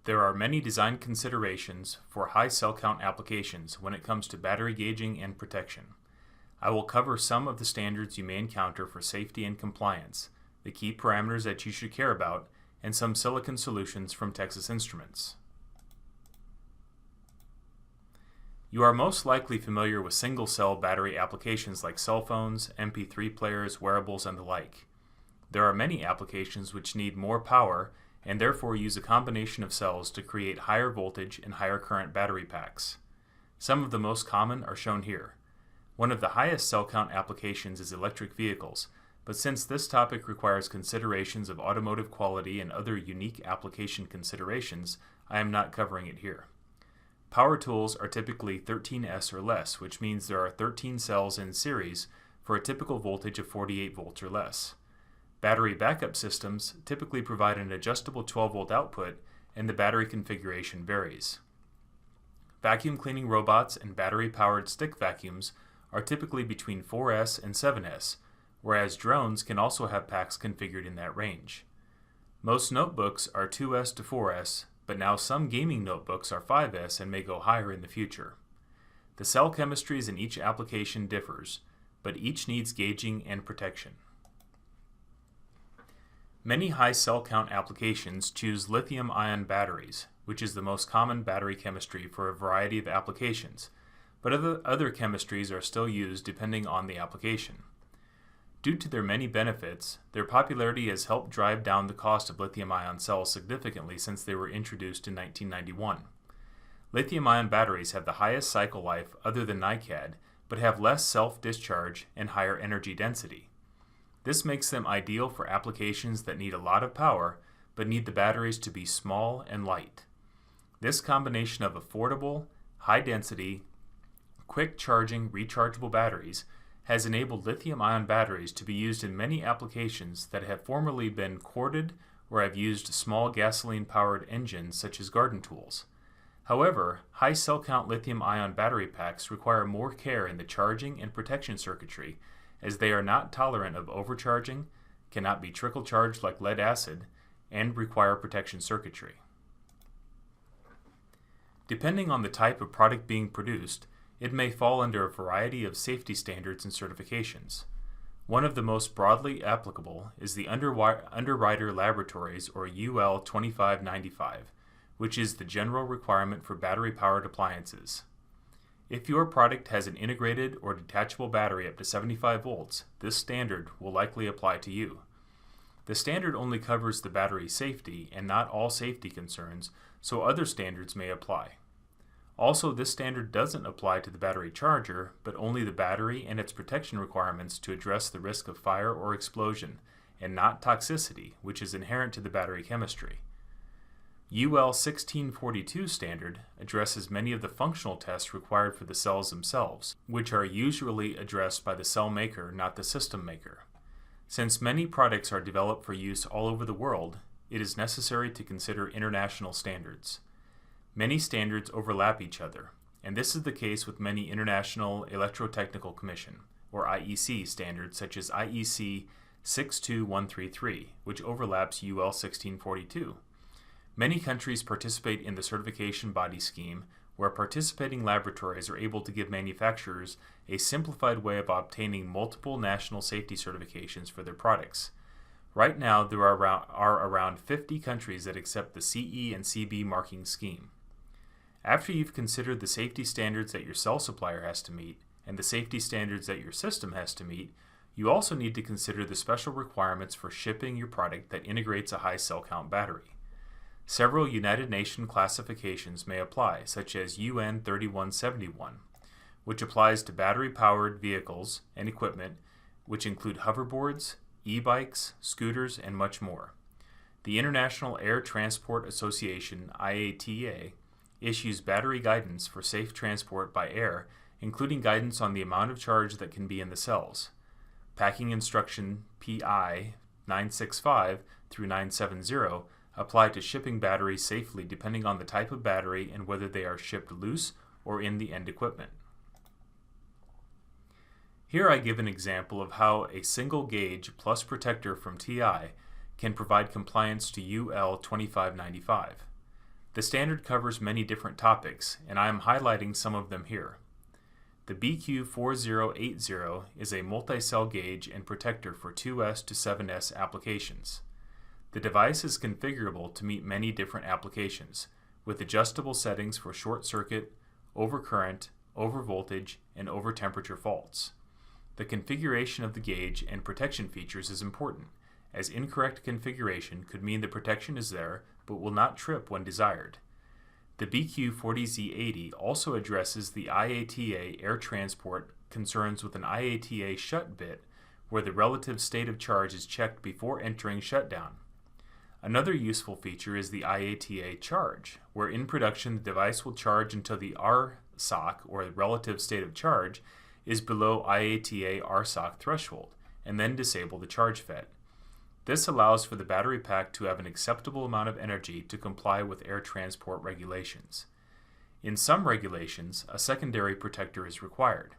There are many design considerations for high cell count applications when it comes to battery gauging and protection. I will cover some of the standards you may encounter for safety and compliance, the key parameters that you should care about, and some silicon solutions from Texas Instruments. You are most likely familiar with single-cell battery applications like cell phones, MP3 players, wearables, and the like. There are many applications which need more power and therefore use a combination of cells to create higher voltage and higher current battery packs. Some of the most common are shown here. One of the highest cell count applications is electric vehicles, but since this topic requires considerations of automotive quality and other unique application considerations, I am not covering it here. Power tools are typically 13S or less, which means there are 13 cells in series for a typical voltage of 48 volts or less. Battery backup systems typically provide an adjustable 12-volt output, and the battery configuration varies. Vacuum cleaning robots and battery-powered stick vacuums are typically between 4S and 7S, whereas drones can also have packs configured in that range. Most notebooks are 2S to 4S, but now some gaming notebooks are 5S and may go higher in the future. The cell chemistries in each application differs, but each needs gauging and protection. Many high cell count applications choose lithium-ion batteries, which is the most common battery chemistry for a variety of applications, but other chemistries are still used depending on the application. Due to their many benefits, their popularity has helped drive down the cost of lithium-ion cells significantly since they were introduced in 1991. Lithium-ion batteries have the highest cycle life other than NiCad, but have less self-discharge and higher energy density. This makes them ideal for applications that need a lot of power, but need the batteries to be small and light. This combination of affordable, high-density, quick-charging, rechargeable batteries has enabled lithium-ion batteries to be used in many applications that have formerly been corded or have used small gasoline-powered engines such as garden tools. However, high cell count lithium-ion battery packs require more care in the charging and protection circuitry, as they are not tolerant of overcharging, cannot be trickle charged like lead acid, and require protection circuitry. Depending on the type of product being produced, it may fall under a variety of safety standards and certifications. One of the most broadly applicable is the Underwriter Laboratories or UL 2595, which is the general requirement for battery-powered appliances. If your product has an integrated or detachable battery up to 75 volts, this standard will likely apply to you. The standard only covers the battery safety and not all safety concerns, so other standards may apply. Also, this standard doesn't apply to the battery charger, but only the battery and its protection requirements to address the risk of fire or explosion, and not toxicity, which is inherent to the battery chemistry. UL 1642 standard addresses many of the functional tests required for the cells themselves, which are usually addressed by the cell maker, not the system maker. Since many products are developed for use all over the world, it is necessary to consider international standards. Many standards overlap each other, and this is the case with many International Electrotechnical Commission, or IEC standards such as IEC 62133, which overlaps UL 1642. Many countries participate in the certification body scheme, where participating laboratories are able to give manufacturers a simplified way of obtaining multiple national safety certifications for their products. Right now, there are around 50 countries that accept the CE and CB marking scheme. After you've considered the safety standards that your cell supplier has to meet and the safety standards that your system has to meet, you also need to consider the special requirements for shipping your product that integrates a high cell count battery. Several United Nations classifications may apply, such as UN 3171, which applies to battery-powered vehicles and equipment, which include hoverboards, e-bikes, scooters, and much more. The International Air Transport Association, IATA, issues battery guidance for safe transport by air, including guidance on the amount of charge that can be in the cells. Packing Instruction PI 965 through 970 apply to shipping batteries safely depending on the type of battery and whether they are shipped loose or in the end equipment. Here I give an example of how a single gauge plus protector from TI can provide compliance to UL 2595. The standard covers many different topics, and I am highlighting some of them here. The BQ4080 is a multi-cell gauge and protector for 2S to 7S applications. The device is configurable to meet many different applications, with adjustable settings for short circuit, overcurrent, overvoltage, and overtemperature faults. The configuration of the gauge and protection features is important, as incorrect configuration could mean the protection is there but will not trip when desired. The BQ40Z80 also addresses the IATA air transport concerns with an IATA shut bit where the relative state of charge is checked before entering shutdown. Another useful feature is the IATA charge, where in production the device will charge until the RSOC, or relative state of charge, is below IATA RSOC threshold, and then disable the charge FET. This allows for the battery pack to have an acceptable amount of energy to comply with air transport regulations. In some regulations, a secondary protector is required.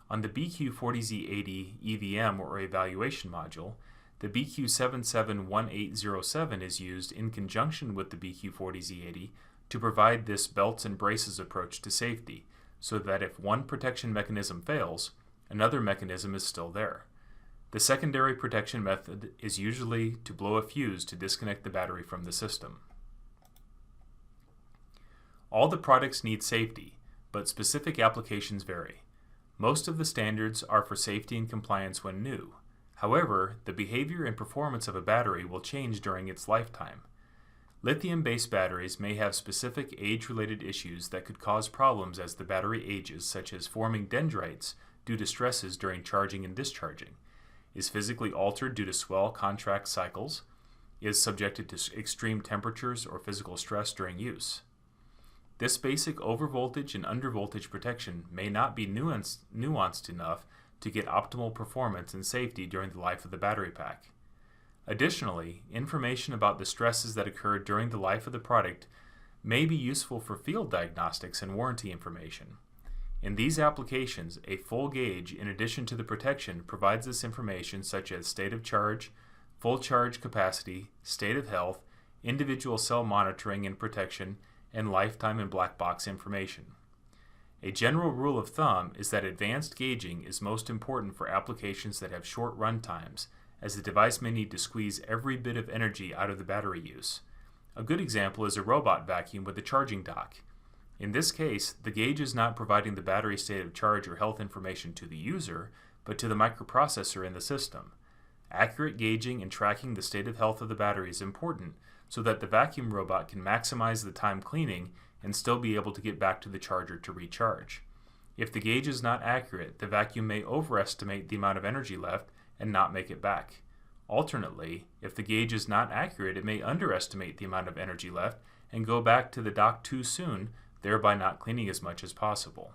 On the BQ40Z80 EVM or evaluation module, the BQ771807 is used in conjunction with the BQ40Z80 to provide this belts and braces approach to safety, so that if one protection mechanism fails, another mechanism is still there. The secondary protection method is usually to blow a fuse to disconnect the battery from the system. All the products need safety, but specific applications vary. Most of the standards are for safety and compliance when new. However, the behavior and performance of a battery will change during its lifetime. Lithium-based batteries may have specific age-related issues that could cause problems as the battery ages, such as forming dendrites due to stresses during charging and discharging, is physically altered due to swell contract cycles, is subjected to extreme temperatures or physical stress during use. This basic overvoltage and undervoltage protection may not be nuanced enough to get optimal performance and safety during the life of the battery pack. Additionally, information about the stresses that occur during the life of the product may be useful for field diagnostics and warranty information. In these applications, a full gauge, in addition to the protection, provides this information such as state of charge, full charge capacity, state of health, individual cell monitoring and protection, and lifetime and black box information. A general rule of thumb is that advanced gauging is most important for applications that have short run times, as the device may need to squeeze every bit of energy out of the battery use. A good example is a robot vacuum with a charging dock. In this case, the gauge is not providing the battery state of charge or health information to the user, but to the microprocessor in the system. Accurate gauging and tracking the state of health of the battery is important so that the vacuum robot can maximize the time cleaning and still be able to get back to the charger to recharge. If the gauge is not accurate, the vacuum may overestimate the amount of energy left and not make it back. Alternately, if the gauge is not accurate, it may underestimate the amount of energy left and go back to the dock too soon, thereby not cleaning as much as possible.